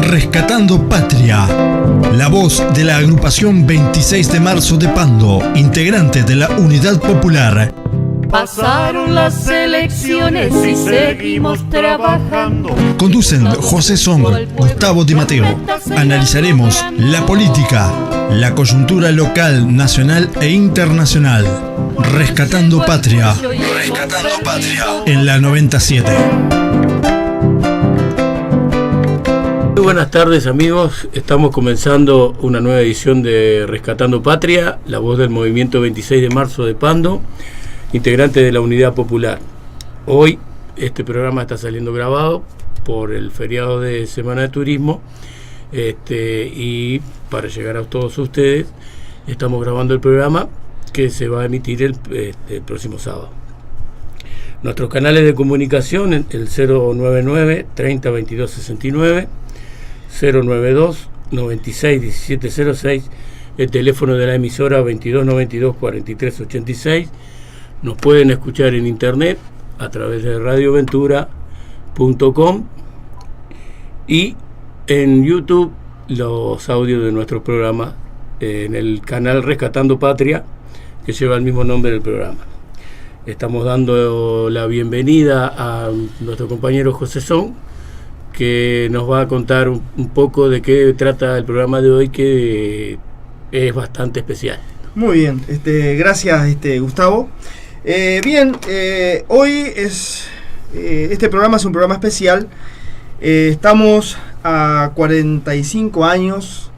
Rescatando Patria, la voz de la agrupación 26 de marzo de Pando, integrante de la Unidad Popular. Pasaron las elecciones y seguimos trabajando. Conducen José Song, Gustavo Di Matteo. Analizaremos la política, la coyuntura local, nacional e internacional. Rescatando Patria. Rescatando Patria. En la 97. Muy buenas tardes, amigos. Estamos comenzando una nueva edición de Rescatando Patria, la voz del movimiento 26 de marzo de Pando, integrante de la Unidad Popular. Hoy este programa está saliendo grabado por el feriado de Semana de Turismo, y para llegar a todos ustedes estamos grabando el programa que se va a emitir el próximo sábado. Nuestros canales de comunicación, el 099 30 22 69, 092 96 1706, el teléfono de la emisora 22 92 43 86. Nos pueden escuchar en internet a través de radioventura.com y en YouTube los audios de nuestro programa en el canal Rescatando Patria, que lleva el mismo nombre del programa. Estamos dando la bienvenida a nuestro compañero José Song, que nos va a contar un poco de qué trata el programa de hoy, que es bastante especial. Muy bien, gracias Gustavo. Hoy este programa es un programa especial. Estamos a 45 años,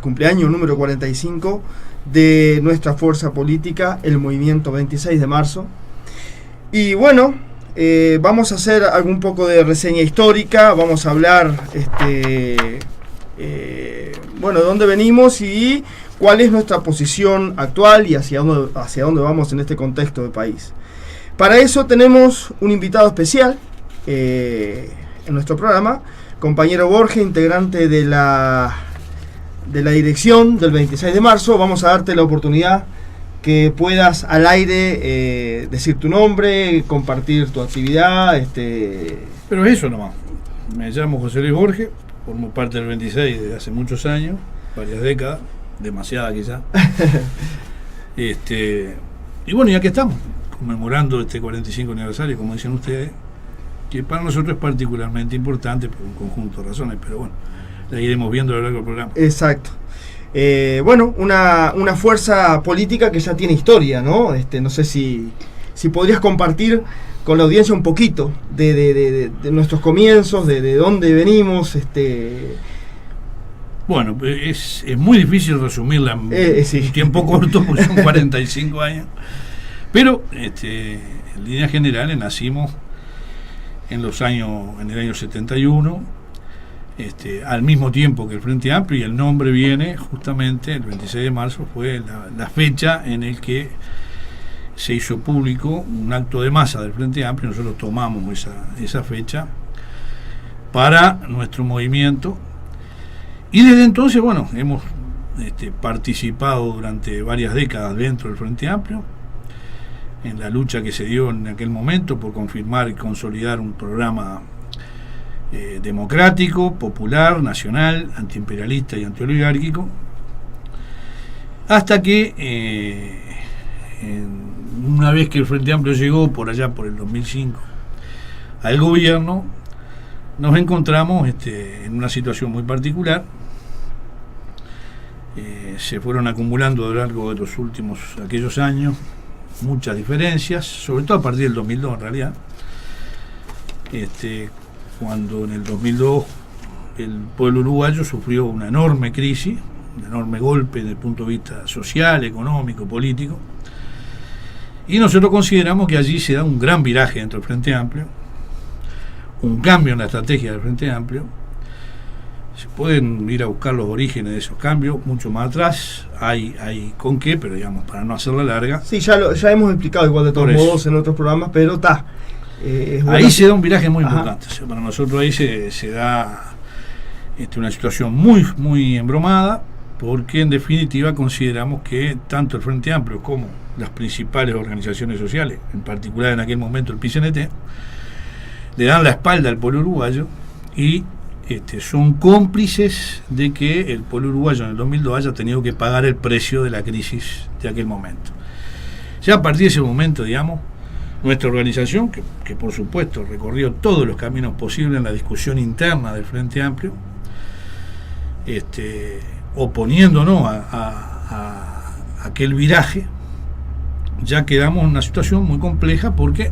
cumpleaños número 45 de nuestra fuerza política, el movimiento 26 de marzo. Y bueno, vamos a hacer algún poco de reseña histórica, vamos a hablar de dónde venimos y cuál es nuestra posición actual y hacia dónde vamos en este contexto de país. Para eso tenemos un invitado especial en nuestro programa, compañero Borges, integrante de la dirección del 26 de marzo. Vamos a darte la oportunidad que puedas al aire decir tu nombre, compartir tu actividad. Pero eso nomás. Me llamo José Luis Borges, formo parte del 26 desde hace muchos años, varias décadas. Demasiada quizá. Y bueno, ya que estamos conmemorando este 45 aniversario, como dicen ustedes, que para nosotros es particularmente importante por un conjunto de razones, pero bueno, la iremos viendo a lo largo del programa. Exacto. Una fuerza política que ya tiene historia, ¿no? No sé si podrías compartir con la audiencia un poquito de nuestros comienzos, de dónde venimos, Bueno, es muy difícil resumirla en un tiempo corto, porque son 45 años. Pero, en líneas generales, nacimos en el año 71, al mismo tiempo que el Frente Amplio, y el nombre viene justamente, el 26 de marzo fue la fecha en el que se hizo público un acto de masa del Frente Amplio. Nosotros tomamos esa fecha para nuestro movimiento. Y desde entonces, bueno, hemos participado durante varias décadas dentro del Frente Amplio, en la lucha que se dio en aquel momento por confirmar y consolidar un programa democrático, popular, nacional, antiimperialista y antioligárquico, hasta que una vez que el Frente Amplio llegó por allá por el 2005 al gobierno, nos encontramos en una situación muy particular. Se fueron acumulando a lo largo de los últimos aquellos años muchas diferencias, sobre todo a partir del 2002 en realidad, cuando en el 2002 el pueblo uruguayo sufrió una enorme crisis, un enorme golpe desde el punto de vista social, económico, político, y nosotros consideramos que allí se da un gran viraje dentro del Frente Amplio, un cambio en la estrategia del Frente Amplio. Se pueden ir a buscar los orígenes de esos cambios mucho más atrás, hay con qué, pero digamos, para no hacerla larga. Sí, ya hemos explicado igual de todos modos en otros programas, pero está. Ahí se da un viraje muy importante. O sea, para nosotros ahí se da una situación muy, muy embromada, porque en definitiva consideramos que tanto el Frente Amplio como las principales organizaciones sociales, en particular en aquel momento el PCNT, le dan la espalda al pueblo uruguayo y son cómplices de que el pueblo uruguayo en el 2002 haya tenido que pagar el precio de la crisis de aquel momento. Ya a partir de ese momento, digamos, nuestra organización, que por supuesto recorrió todos los caminos posibles en la discusión interna del Frente Amplio, oponiéndonos a aquel viraje, ya quedamos en una situación muy compleja porque,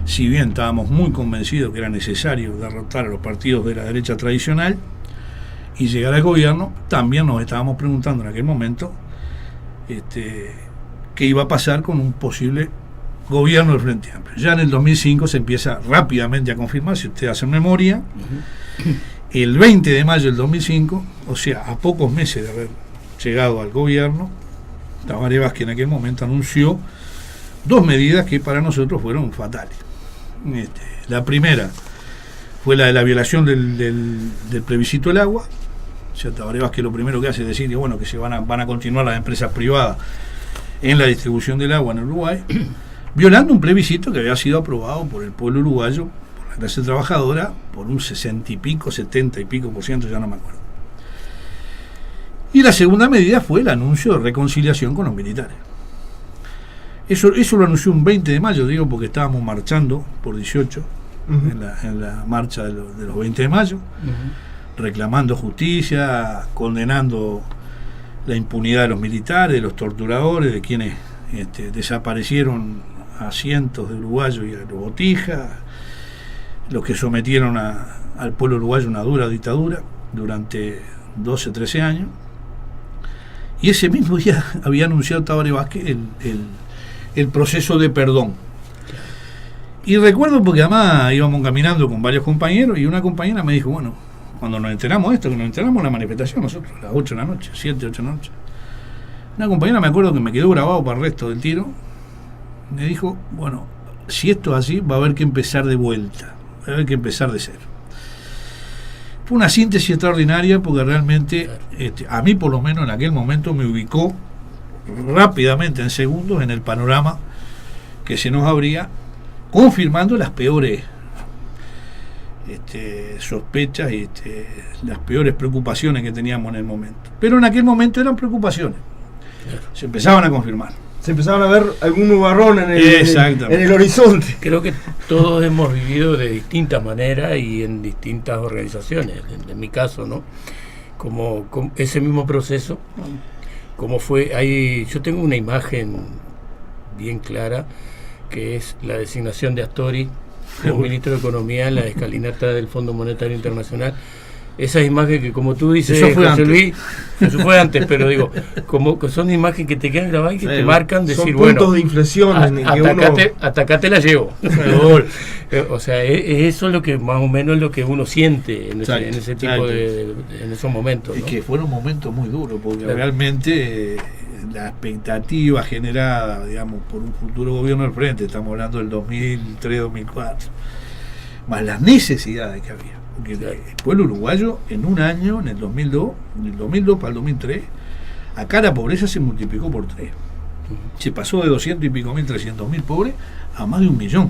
si bien estábamos muy convencidos que era necesario derrotar a los partidos de la derecha tradicional y llegar al gobierno, también nos estábamos preguntando en aquel momento qué iba a pasar con un posible gobierno del Frente Amplio. Ya en el 2005 se empieza rápidamente a confirmar, si ustedes hacen memoria, el 20 de mayo del 2005, o sea, a pocos meses de haber llegado al gobierno, Tabaré Vázquez en aquel momento anunció 2 medidas que para nosotros fueron fatales. La primera fue la de la violación del plebiscito del agua. O sea, Tabaré Vázquez lo primero que hace es decir que, bueno, que se van a continuar las empresas privadas en la distribución del agua en Uruguay, violando un plebiscito que había sido aprobado por el pueblo uruguayo, por la clase trabajadora, por un 60 y pico, 70 y pico %, ya no me acuerdo. Y la segunda medida fue el anuncio de reconciliación con los militares. Eso lo anunció un 20 de mayo, digo, porque estábamos marchando por 18 en la marcha de los 20 de mayo, reclamando justicia, condenando la impunidad de los militares, de los torturadores, de quienes desaparecieron a cientos de uruguayos y a los botijas, los que sometieron al pueblo uruguayo a una dura dictadura durante 12, 13 años. Y ese mismo día había anunciado Tabaré Vázquez el proceso de perdón. Y recuerdo porque además íbamos caminando con varios compañeros y una compañera me dijo, bueno, cuando nos enteramos de esto, que nos enteramos de la manifestación nosotros, a las 8 de la noche, 7, 8 de la noche, una compañera, me acuerdo que me quedó grabado para el resto del tiro, me dijo, bueno, si esto es así, va a haber que empezar de vuelta, va a haber que empezar de cero. Fue una síntesis extraordinaria porque realmente, a mí por lo menos en aquel momento me ubicó rápidamente, en segundos, en el panorama que se nos abría, confirmando las peores sospechas y las peores preocupaciones que teníamos en el momento. Pero en aquel momento eran preocupaciones, se empezaban a confirmar. Se empezaban a ver algún nubarrón en el horizonte. Creo que todos hemos vivido de distintas maneras y en distintas organizaciones. En mi caso, ¿no? Como ese mismo proceso, como fue. Yo tengo una imagen bien clara, que es la designación de Astori como ministro de Economía en la escalinata del Fondo Monetario Internacional. Esas imágenes que, como tú dices, José Luis, eso fue antes, pero digo, como que son imágenes que te quedan grabadas y que te marcan, decir, son puntos de inflexión. Atacate la llevo. O sea, eso es lo que más o menos es lo que uno siente en ese tipo en esos momentos, ¿no? Es que fueron momentos muy duros, porque realmente la expectativa generada, digamos, por un futuro gobierno del Frente, estamos hablando del 2003-2004, más las necesidades que había. Porque el pueblo uruguayo en un año, en el 2002 para el 2003, acá la pobreza se multiplicó por 3. Se pasó de 200 y pico mil, 300 mil pobres a más de 1 millón.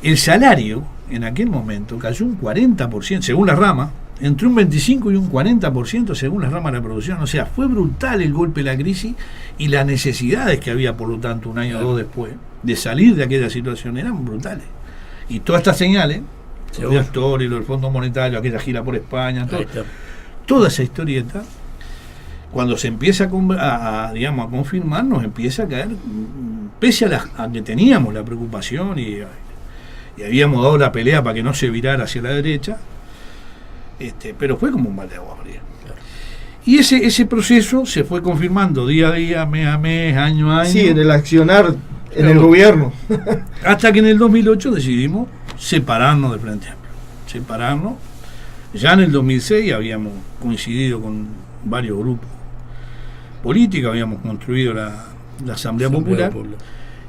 El salario en aquel momento cayó un 40%, según la rama, entre un 25 y un 40% según la rama de la producción. O sea, fue brutal el golpe de la crisis y las necesidades que había, por lo tanto, un año o dos después, de salir de aquella situación eran brutales. Y todas estas señales, lo de Astori, lo del Fondo Monetario, aquella gira por España, toda esa historieta, cuando se empieza a confirmar, nos empieza a caer, pese a que teníamos la preocupación y habíamos dado la pelea para que no se virara hacia la derecha, pero fue como un balde de agua fría. Y ese proceso se fue confirmando día a día, mes a mes, año a año. Sí, en el accionar, en el gobierno. Hasta que en el 2008 decidimos separarnos del Frente Amplio. Separarnos. Ya en el 2006 habíamos coincidido con varios grupos políticos, habíamos construido la Asamblea Popular.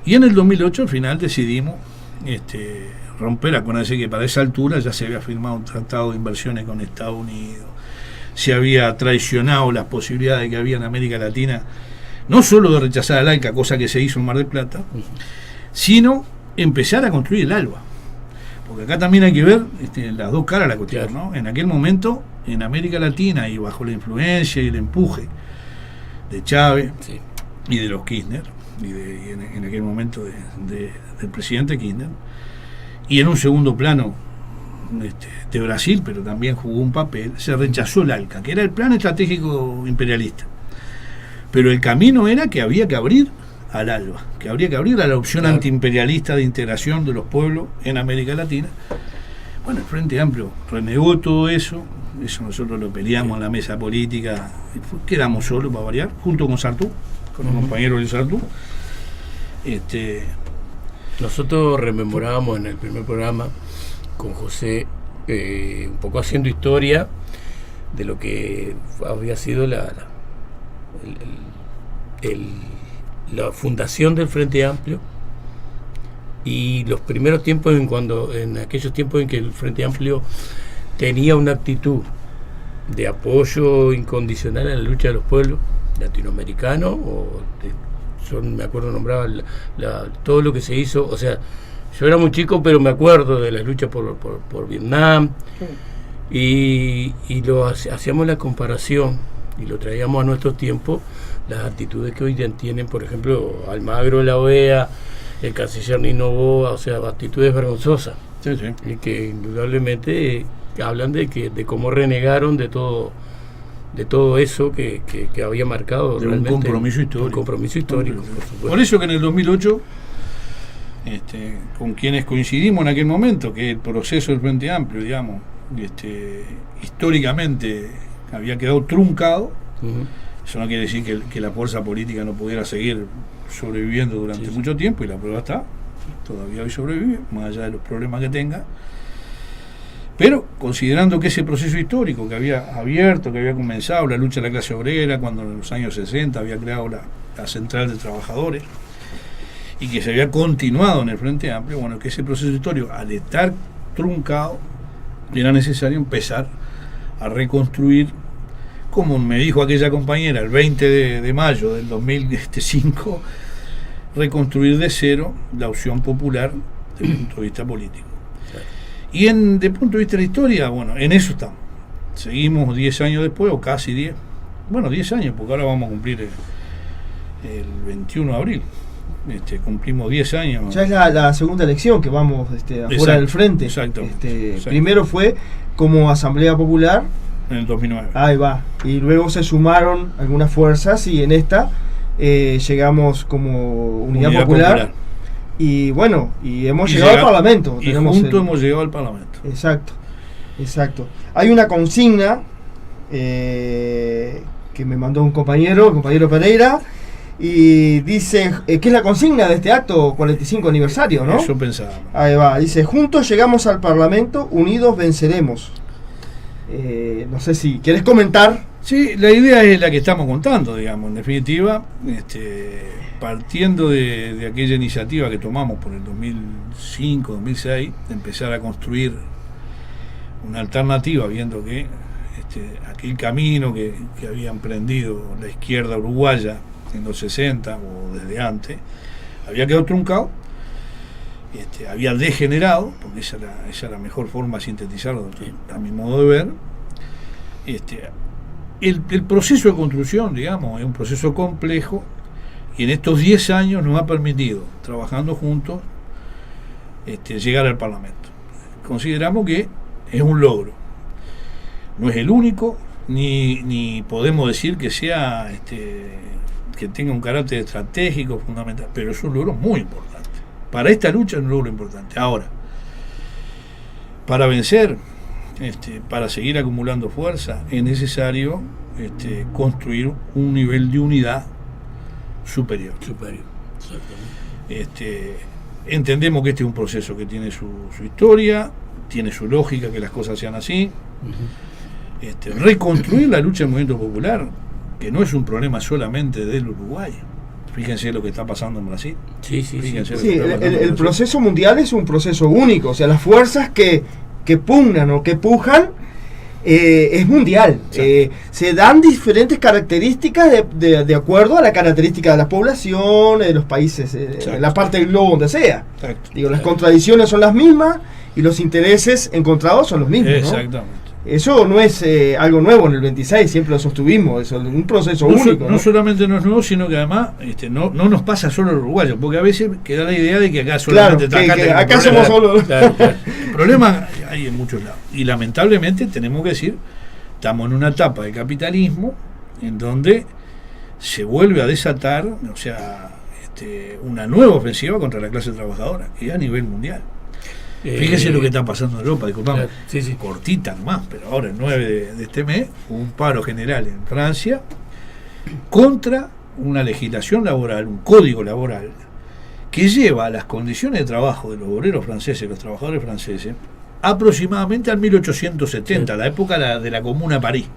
Y en el 2008 al final decidimos romper, acuérdense que para esa altura ya se había firmado un tratado de inversiones con Estados Unidos, se había traicionado las posibilidades que había en América Latina, no solo de rechazar al ALCA, cosa que se hizo en Mar del Plata, sino empezar a construir el ALBA. porque acá también hay que ver las dos caras de la cuestión, ¿no? En aquel momento, en América Latina, y bajo la influencia y el empuje de Chávez y de los Kirchner, y en aquel momento del presidente Kirchner, y en un segundo plano de Brasil, pero también jugó un papel, se rechazó el ALCA, que era el plan estratégico imperialista. Pero el camino era que había que abrir al ALBA, que habría que abrir a la opción antiimperialista de integración de los pueblos en América Latina. Bueno, el Frente Amplio renegó todo eso nosotros lo peleamos en la mesa política, quedamos solos para variar, junto con Sartú, con los compañeros de Sartú. Nosotros rememorábamos en el primer programa con José, un poco haciendo historia de lo que había sido la fundación del Frente Amplio y los primeros tiempos en aquellos tiempos en que el Frente Amplio tenía una actitud de apoyo incondicional a la lucha de los pueblos latinoamericanos, me acuerdo nombraba todo lo que se hizo, o sea, yo era muy chico pero me acuerdo de las luchas por Vietnam, y hacíamos la comparación y lo traíamos a nuestros tiempos, las actitudes que hoy tienen, por ejemplo, Almagro de la OEA, el canciller Nino Boa, o sea, actitudes vergonzosas, y que indudablemente hablan de cómo renegaron de todo eso que había marcado de un compromiso histórico. Un compromiso histórico, por supuesto. Por eso que en el 2008, con quienes coincidimos en aquel momento, que el proceso del Frente Amplio, digamos, históricamente había quedado truncado. Eso no quiere decir que la fuerza política no pudiera seguir sobreviviendo durante mucho tiempo, y la prueba está, todavía hoy sobrevive, más allá de los problemas que tenga. Pero considerando que ese proceso histórico que había abierto, que había comenzado la lucha de la clase obrera, cuando en los años 60 había creado la Central de Trabajadores, y que se había continuado en el Frente Amplio, bueno, que ese proceso histórico, al estar truncado, era necesario empezar a reconstruir, como me dijo aquella compañera el 20 de mayo del 2005, reconstruir de cero la opción popular desde el punto de vista político. Y desde el punto de vista de la historia, bueno, en eso estamos. Seguimos 10 años después, o casi 10. Bueno, 10 años, porque ahora vamos a cumplir el 21 de abril. Cumplimos 10 años. Ya es la segunda elección que vamos afuera del frente. Exacto. Primero fue como Asamblea Popular. En el 2009. Ahí va. Y luego se sumaron algunas fuerzas y en esta llegamos como Unidad Popular. Y bueno, y hemos llegado al Parlamento. Y juntos hemos llegado al Parlamento. Exacto. Hay una consigna que me mandó un compañero, el compañero Pereira, y dice, ¿qué es la consigna de este acto 45 aniversario, no? Eso pensábamos. Ahí va, dice, juntos llegamos al Parlamento, unidos venceremos. No sé si quieres comentar. Sí, la idea es la que estamos contando, digamos, en definitiva, partiendo de aquella iniciativa que tomamos por el 2005, 2006, de empezar a construir una alternativa, viendo que aquel camino que había emprendido la izquierda uruguaya en los 60 o desde antes, había quedado truncado, había degenerado, porque esa era la mejor forma de sintetizarlo a mi modo de ver. El proceso de construcción, digamos, es un proceso complejo, y en estos 10 años nos ha permitido, trabajando juntos, llegar al Parlamento. Consideramos que es un logro. No es el único, ni podemos decir que sea que tenga un carácter estratégico fundamental, pero es un logro muy importante. Para esta lucha es un logro importante. Ahora, para vencer, para seguir acumulando fuerza, es necesario construir un nivel de unidad superior. Entendemos que este es un proceso que tiene su historia, tiene su lógica que las cosas sean así. Reconstruir la lucha del movimiento popular, que no es un problema solamente del Uruguay. Fíjense lo que está pasando en Brasil. El proceso mundial es un proceso único, o sea, las fuerzas que pugnan o que pujan es mundial. Se dan diferentes características de acuerdo a la característica de la población, de los países, de la parte del globo donde sea. Las contradicciones son las mismas y los intereses encontrados son los mismos, ¿no? Exactamente. Eso no es algo nuevo en el 26, siempre lo sostuvimos, es un proceso único. No solamente no es nuevo, sino que además no nos pasa solo a los uruguayos, porque a veces queda la idea de que acá solamente acá somos solo. Claro. El problema hay en muchos lados. Y lamentablemente tenemos que decir, estamos en una etapa de capitalismo en donde se vuelve a desatar, o sea, una nueva ofensiva contra la clase trabajadora, y a nivel mundial. Fíjese lo que está pasando en Europa, disculpame, cortita nomás, pero ahora el 9 de este mes hubo un paro general en Francia contra una legislación laboral, un código laboral que lleva a las condiciones de trabajo de los obreros franceses, los trabajadores franceses, aproximadamente al 1870, la época de la Comuna de París.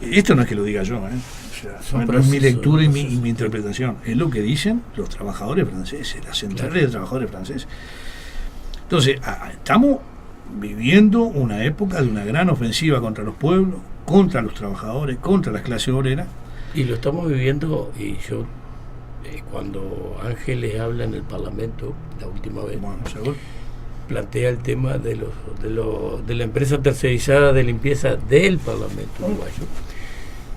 Esto no es que lo diga yo, O sea, no es mi lectura y mi interpretación, es lo que dicen los trabajadores franceses, las centrales de trabajadores franceses. Entonces, estamos viviendo una época de una gran ofensiva contra los pueblos, contra los trabajadores, contra las clases obreras. Y lo estamos viviendo, y yo, cuando Ángeles habla en el Parlamento, la última vez, plantea el tema de la empresa tercerizada de limpieza del Parlamento uruguayo.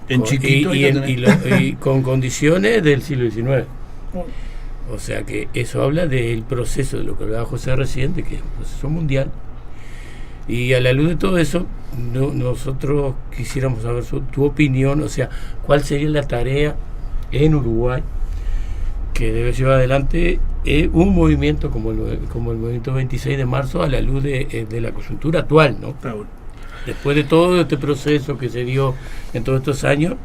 En chiquito y con condiciones del siglo XIX. O sea que eso habla del proceso, de lo que hablaba José recién, de que es un proceso mundial. Y a la luz de todo eso, nosotros quisiéramos saber tu opinión, o sea, cuál sería la tarea en Uruguay que debe llevar adelante un movimiento como el movimiento 26 de marzo a la luz de la coyuntura actual, ¿no? Después de todo este proceso que se dio en todos estos años,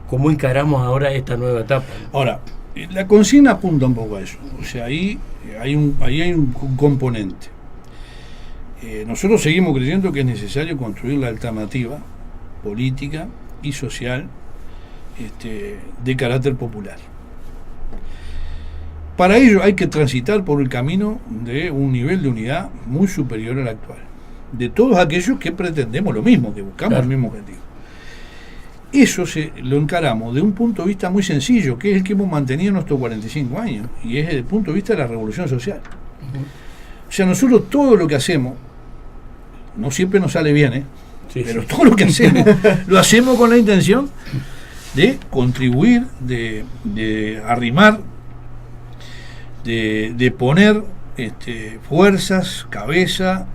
¿cómo encaramos ahora esta nueva etapa? Ahora, la consigna apunta un poco a eso. O sea, ahí hay un componente. Nosotros seguimos creyendo que es necesario construir la alternativa política y social de carácter popular. Para ello hay que transitar por el camino de un nivel de unidad muy superior al actual, de todos aquellos que pretendemos lo mismo, que buscamos el mismo objetivo. Eso lo encaramos de un punto de vista muy sencillo, que es el que hemos mantenido en nuestros 45 años, y es el punto de vista de la revolución social. O sea, nosotros todo lo que hacemos, no siempre nos sale bien, pero todo lo que hacemos, lo hacemos con la intención de contribuir, de arrimar, de poner fuerzas, cabeza,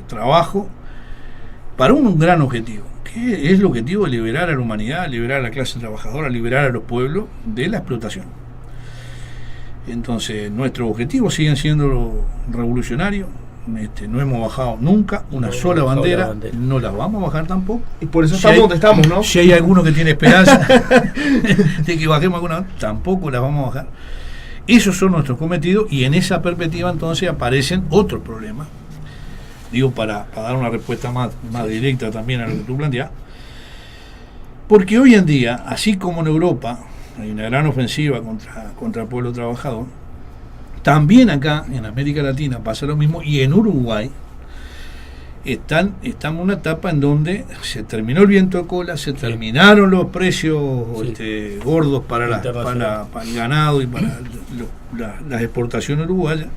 trabajo, para un gran objetivo, que es el objetivo de liberar a la humanidad, liberar a la clase trabajadora, liberar a los pueblos de la explotación. Entonces, nuestros objetivos siguen siendo revolucionarios. No hemos bajado nunca una sola bandera, no la vamos a bajar tampoco. Y por eso estamos donde estamos, ¿no? Si hay alguno que tiene esperanza de que bajemos alguna, tampoco la vamos a bajar. Esos son nuestros cometidos, y en esa perspectiva entonces aparecen otros problemas. Digo, para dar una respuesta más directa también a lo que tú planteas, porque hoy en día, así como en Europa hay una gran ofensiva contra el pueblo trabajador, también acá en América Latina pasa lo mismo, y en Uruguay estamos en una etapa en donde se terminó el viento de cola, se terminaron los precios gordos para el ganado y para las exportaciones uruguayas,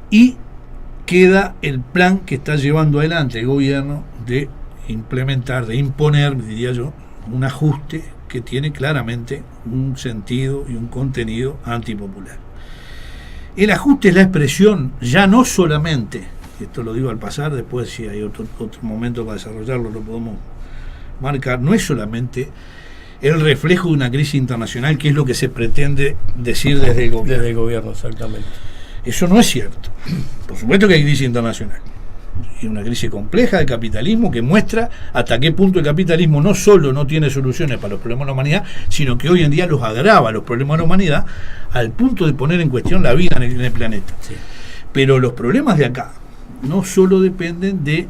y queda el plan que está llevando adelante el gobierno de implementar, de imponer, diría yo, un ajuste que tiene claramente un sentido y un contenido antipopular. El ajuste es la expresión, ya no solamente, esto lo digo al pasar, después si hay otro momento para desarrollarlo lo podemos marcar, no es solamente el reflejo de una crisis internacional, que es lo que se pretende decir desde el gobierno. Desde el gobierno, exactamente. Eso no es cierto. Por supuesto que hay crisis internacional. Y una crisis compleja de capitalismo que muestra hasta qué punto el capitalismo no solo no tiene soluciones para los problemas de la humanidad, sino que hoy en día los agrava, los problemas de la humanidad, al punto de poner en cuestión la vida en el planeta. Sí. Pero los problemas de acá no solo dependen de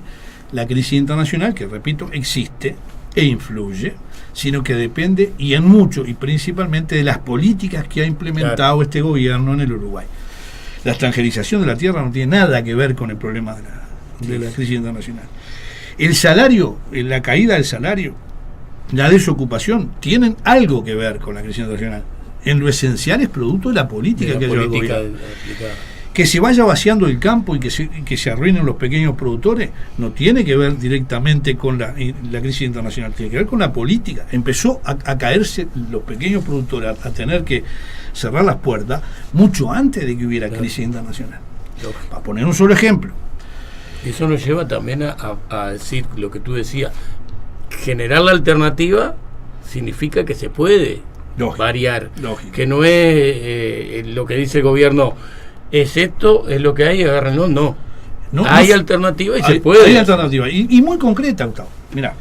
la crisis internacional, que repito, existe e influye, sino que depende, y en mucho, y principalmente de las políticas que ha implementado este gobierno en el Uruguay. La extranjerización de la tierra no tiene nada que ver con el problema de la crisis internacional. El salario, la caída del salario, la desocupación, tienen algo que ver con la crisis internacional. En lo esencial es producto de la política que lleva el gobierno. Que se vaya vaciando el campo y que se arruinen los pequeños productores no tiene que ver directamente con la crisis internacional, tiene que ver con la política. Empezó a caerse los pequeños productores, a tener que cerrar las puertas mucho antes de que hubiera crisis internacional. Para poner un solo ejemplo. Eso nos lleva también a decir lo que tú decías, generar la alternativa significa que se puede variar, que no es lo que dice el gobierno, es esto, es lo que hay, agárrenlo, no. Hay alternativa y se puede. Hay alternativa, y muy concreta, Gustavo. Mirá,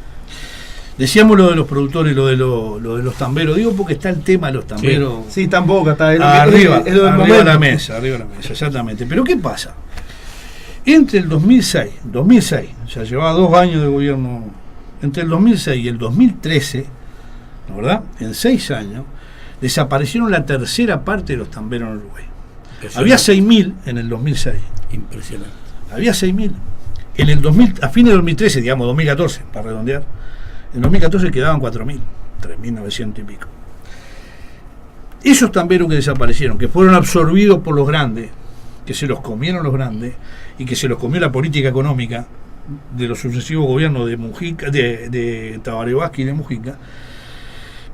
decíamos lo de los productores, lo de los tamberos, digo porque está el tema de los tamberos. Sí, tampoco está arriba de la mesa, exactamente. Pero ¿qué pasa? Entre el 2006, o sea, llevaba 2 años de gobierno, entre el 2006 y el 2013, ¿no, verdad? En 6 años, desaparecieron la tercera parte de los tamberos en Uruguay. Había 6.000 en el 2006. Impresionante. Había 6.000. En el a fines de 2013, digamos 2014, para redondear, en 2014 quedaban 4.000, 3.900 y pico. Esos tamberos que desaparecieron, que fueron absorbidos por los grandes, que se los comieron los grandes y que se los comió la política económica de los sucesivos gobiernos de Mujica, de Tabaré Vázquez y de Mujica,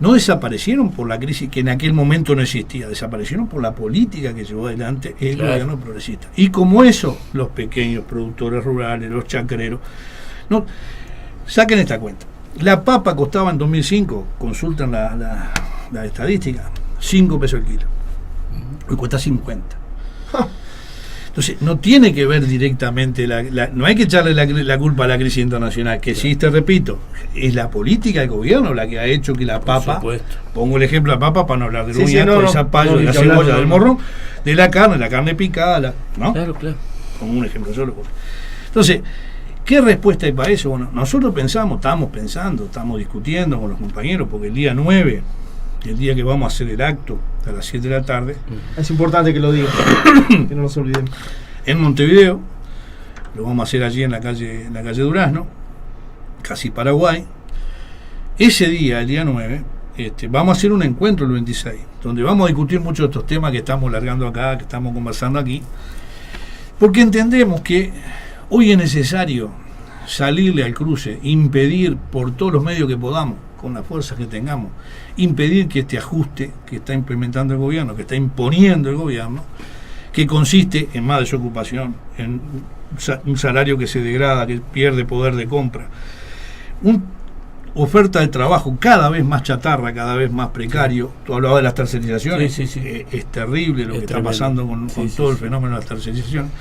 no desaparecieron por la crisis que en aquel momento no existía, desaparecieron por la política que llevó adelante el gobierno progresista. Y como eso, los pequeños productores rurales, los chacreros, no, saquen esta cuenta. La papa costaba en 2005, consultan la estadística, 5 pesos el kilo. Hoy cuesta 50. Entonces, no tiene que ver directamente, no hay que echarle la culpa a la crisis internacional, que sí, te repito, es la política del gobierno la que ha hecho que la papa, pongo el ejemplo de la papa para no hablar del uñato, del zapallo, de la cebolla, del morrón, de la carne picada, ¿no? Claro. Como un ejemplo solo. Entonces, ¿qué respuesta hay para eso? Bueno, nosotros estamos discutiendo con los compañeros, porque el día 9, el día que vamos a hacer el acto a las 7 de la tarde, es importante que lo diga, que no nos olvidemos, en Montevideo, lo vamos a hacer allí en la calle Durazno, casi Paraguay. Ese día, el día 9, vamos a hacer un encuentro el 26, donde vamos a discutir muchos de estos temas que estamos largando acá, que estamos conversando aquí, porque entendemos que hoy es necesario salirle al cruce, impedir por todos los medios que podamos, con las fuerzas que tengamos, impedir que este ajuste que está implementando el gobierno, que está imponiendo el gobierno, que consiste en más desocupación, en un salario que se degrada, que pierde poder de compra, una oferta de trabajo cada vez más chatarra, cada vez más precario. Tú hablabas de las tercerizaciones, es terrible lo que está pasando con todo el fenómeno de las tercerizaciones.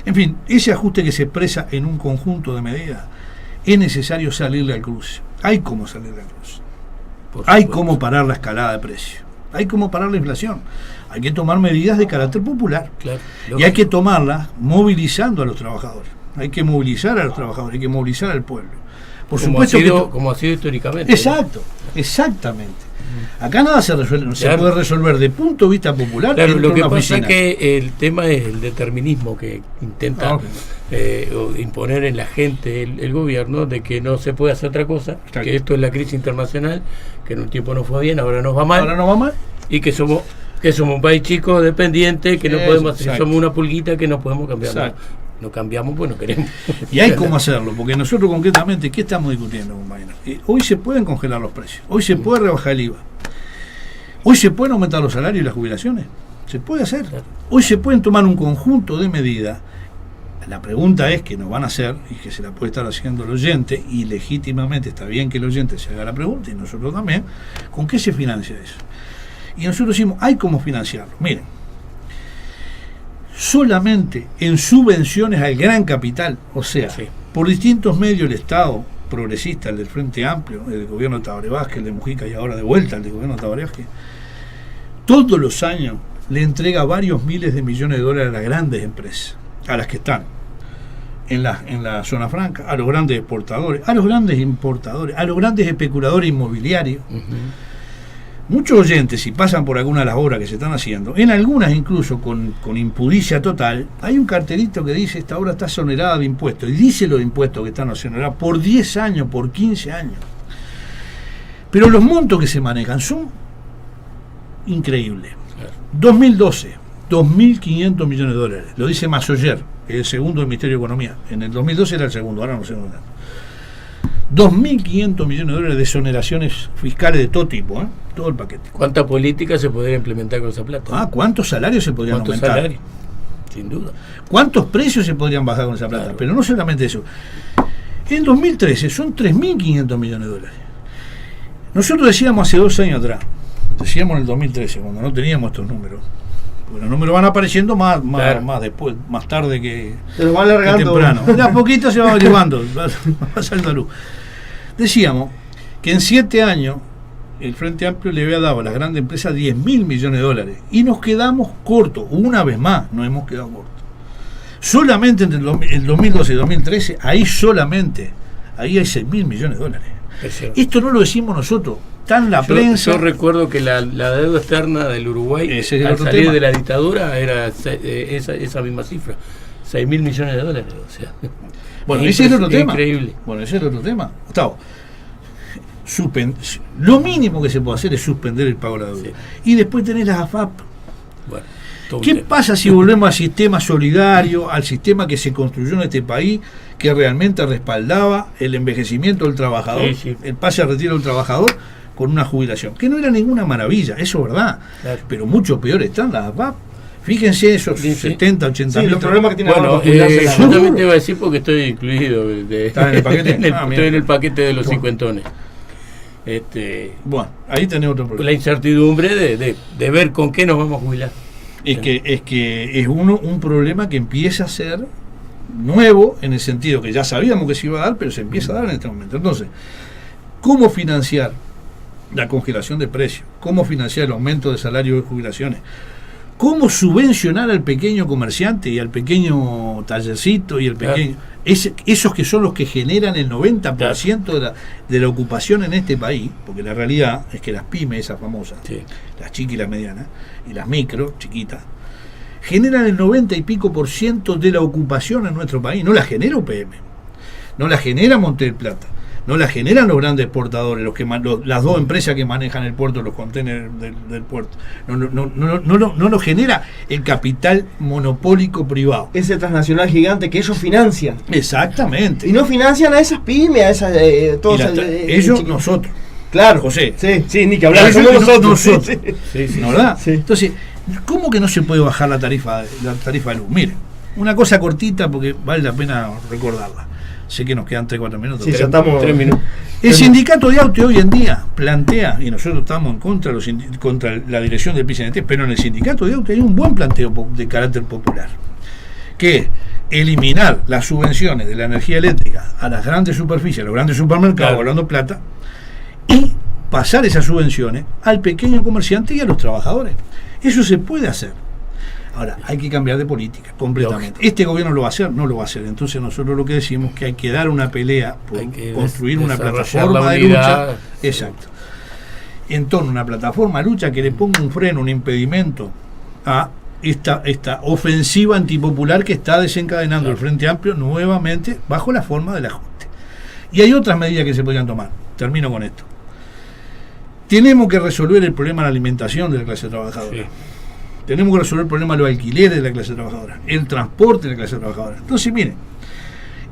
En fin, ese ajuste que se expresa en un conjunto de medidas, es necesario salirle al cruce. Hay cómo salirle al cruce. Hay cómo parar la escalada de precios. Hay cómo parar la inflación. Hay que tomar medidas de carácter popular. Y hay que tomarlas movilizando a los trabajadores. Hay que movilizar a los trabajadores, hay que movilizar al pueblo. Como ha sido históricamente. Exacto, exactamente. Acá nada se resuelve, no se puede resolver de punto de vista popular. Lo que pasa es que el tema es el determinismo que intenta imponer en la gente el gobierno, de que no se puede hacer otra cosa, que esto es la crisis internacional, que en un tiempo no fue bien, ahora nos va mal, y que somos un país chico, dependiente, que no podemos hacer, somos una pulguita que no podemos cambiar. No cambiamos, pues no queremos. Y hay cómo hacerlo, porque nosotros concretamente, ¿qué estamos discutiendo, compañeros? Hoy se pueden congelar los precios, hoy se puede rebajar el IVA, hoy se pueden aumentar los salarios y las jubilaciones, se puede hacer. Hoy se pueden tomar un conjunto de medidas. La pregunta es que nos van a hacer, y que se la puede estar haciendo el oyente, y legítimamente está bien que el oyente se haga la pregunta, y nosotros también, ¿con qué se financia eso? Y nosotros decimos, hay cómo financiarlo. Miren, solamente en subvenciones al gran capital, o sea, por distintos medios el Estado progresista, el del Frente Amplio, el del gobierno de Tabaré Vázquez, el de Mujica, y ahora de vuelta el del gobierno de Tabaré Vázquez, todos los años le entrega varios miles de millones de dólares a las grandes empresas, a las que están en la zona franca, a los grandes exportadores, a los grandes importadores, a los grandes especuladores inmobiliarios. Muchos oyentes, si pasan por alguna de las obras que se están haciendo, en algunas incluso con impudicia total, hay un cartelito que dice: esta obra está exonerada de impuestos, y dice los impuestos que están exonerados por 10 años, por 15 años. Pero los montos que se manejan son increíbles. 2012, 2.500 millones de dólares. Lo dice Massoyer, que es el segundo del Ministerio de Economía. En el 2012 era el segundo, ahora no sé dónde. 2.500 millones de dólares de exoneraciones fiscales de todo tipo, todo el paquete. ¿Cuánta política se podría implementar con esa plata? ¿Cuántos salarios se podrían aumentar? Salarios? Sin duda. ¿Cuántos precios se podrían bajar con esa plata? Claro. Pero no solamente eso. En 2013 son 3.500 millones de dólares. Nosotros decíamos hace 2 años atrás, decíamos en el 2013, cuando no teníamos estos números, porque los números van apareciendo más después, más tarde que temprano. De a poquito se va averiguando, va saliendo a luz. Decíamos que en 7 años el Frente Amplio le había dado a las grandes empresas 10.000 millones de dólares y nos quedamos cortos. Una vez más nos hemos quedado cortos. Solamente entre el 2012 y el 2013, ahí hay 6.000 millones de dólares. Esto no lo decimos nosotros, está en la prensa. Yo recuerdo que la deuda externa del Uruguay al salir de la dictadura era esa misma cifra, 6.000 millones de dólares. O sea, bueno, ese es otro tema. Increíble. Bueno, ese es otro tema. Gustavo, lo mínimo que se puede hacer es suspender el pago de la deuda. Sí. Y después tener las AFAP. Bueno, ¿qué pasa si volvemos al sistema solidario, al sistema que se construyó en este país, que realmente respaldaba el envejecimiento del trabajador, el pase a retiro del trabajador con una jubilación? Que no era ninguna maravilla, eso es verdad, claro. Pero mucho peor están las AFAP. Fíjense esos 70, 80 mil. Los problemas que tiene yo también te voy a decir porque estoy incluido. ¿Está en el paquete? Estoy en el paquete de los cincuentones. Bueno, ahí tenés otro problema. La incertidumbre de ver con qué nos vamos a jubilar. Es que es un problema que empieza a ser nuevo, en el sentido que ya sabíamos que se iba a dar, pero se empieza a dar en este momento. Entonces, ¿cómo financiar la congelación de precios? ¿Cómo financiar el aumento de salario de jubilaciones? ¿Cómo subvencionar al pequeño comerciante y al pequeño tallercito y el pequeño... esos que son los que generan el 90% de la ocupación en este país, porque la realidad es que las pymes, esas famosas, las chicas y las medianas, y las micro, chiquitas, generan el 90 y pico % de la ocupación en nuestro país. No la genera UPM, no la genera Monte del Plata, no la generan los grandes exportadores, las 2 empresas que manejan el puerto, los conteneders del puerto. No lo genera el capital monopólico privado. Ese transnacional gigante que ellos financian. Exactamente. Y no financian a esas pymes, a esas... ellos, nosotros. Claro, José. Sí, ni que hablar. Somos nosotros. Sí, ¿no, verdad? Sí. Entonces, ¿cómo que no se puede bajar la tarifa de luz? Mire, una cosa cortita porque vale la pena recordarla. Sé que nos quedan 3-4 minutos. Sí, ya estamos 3 minutos. El sindicato de AUTE hoy en día plantea, y nosotros estamos en contra la dirección del PCNT, pero en el sindicato de AUTE hay un buen planteo de carácter popular, que es eliminar las subvenciones de la energía eléctrica a las grandes superficies, a los grandes supermercados, hablando plata, y pasar esas subvenciones al pequeño comerciante y a los trabajadores. Eso se puede hacer. Ahora, hay que cambiar de política completamente. Este gobierno lo va a hacer, no lo va a hacer. Entonces nosotros lo que decimos es que hay que dar una pelea por construir una plataforma de lucha. Exacto. En torno a una plataforma de lucha que le ponga un freno, un impedimento a esta ofensiva antipopular que está desencadenando el Frente Amplio nuevamente bajo la forma del ajuste. Y hay otras medidas que se podrían tomar. Termino con esto. Tenemos que resolver el problema de la alimentación de la clase trabajadora. Sí. Tenemos que resolver el problema de los alquileres de la clase trabajadora, el transporte de la clase trabajadora. Entonces, miren,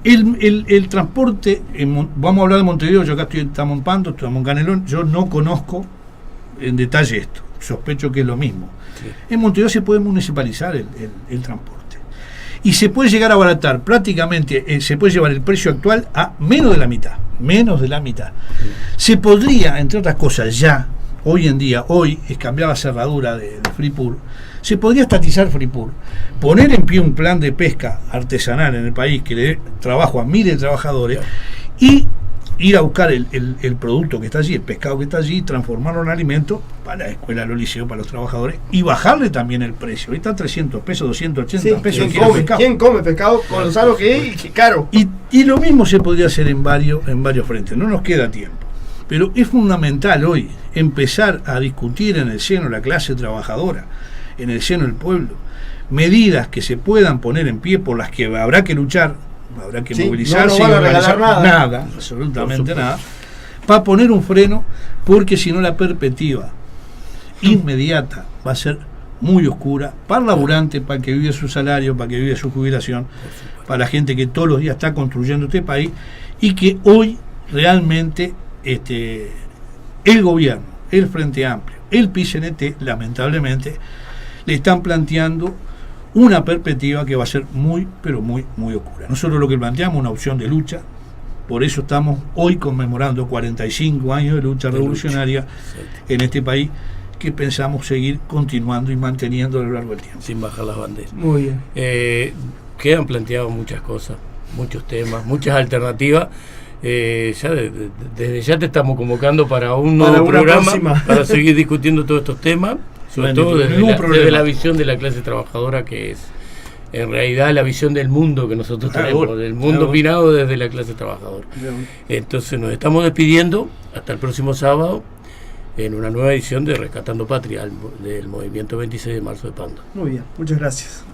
el transporte, vamos a hablar de Montevideo, yo acá estamos en Pando, estamos en Canelón, yo no conozco en detalle esto, sospecho que es lo mismo. Sí. En Montevideo se puede municipalizar el transporte. Y se puede llegar a abaratar prácticamente, se puede llevar el precio actual a menos de la mitad. Sí. Se podría, entre otras cosas, ya hoy en día, es cambiar la cerradura de Fripur, se podría estatizar Fripur, poner en pie un plan de pesca artesanal en el país que le dé trabajo a miles de trabajadores y ir a buscar el producto que está allí, el pescado que está allí, transformarlo en alimento para la escuela, los liceos, para los trabajadores y bajarle también el precio. Ahorita 300 pesos, 280 pesos. ¿Quién come pescado con lo salo que es y caro? Y lo mismo se podría hacer en varios frentes, no nos queda tiempo. Pero es fundamental hoy empezar a discutir en el seno de la clase trabajadora, en el seno del pueblo, medidas que se puedan poner en pie, por las que habrá que luchar, habrá que movilizarse, no van a regalar nada, absolutamente nada, para poner un freno, porque si no la perspectiva inmediata va a ser muy oscura, para el laburante, para el que vive su salario, para el que vive su jubilación, para la gente que todos los días está construyendo este país, y que hoy realmente el gobierno, el Frente Amplio, el PICNT, lamentablemente, le están planteando una perspectiva que va a ser muy, pero muy, muy oscura. Nosotros lo que planteamos, una opción de lucha, por eso estamos hoy conmemorando 45 años de lucha revolucionaria en este país, que pensamos seguir continuando y manteniendo a lo largo del tiempo. Sin bajar las banderas. Muy bien. Quedan planteadas muchas cosas, muchos temas, muchas alternativas. Desde ya te estamos convocando para un nuevo programa para seguir discutiendo todos estos temas, sobre todo desde la visión de la clase trabajadora, que es en realidad la visión del mundo que nosotros tenemos, del mundo opinado desde la clase trabajadora. Entonces nos estamos despidiendo hasta el próximo sábado en una nueva edición de Rescatando Patria del Movimiento 26 de Marzo de Pando. Muy bien, muchas gracias.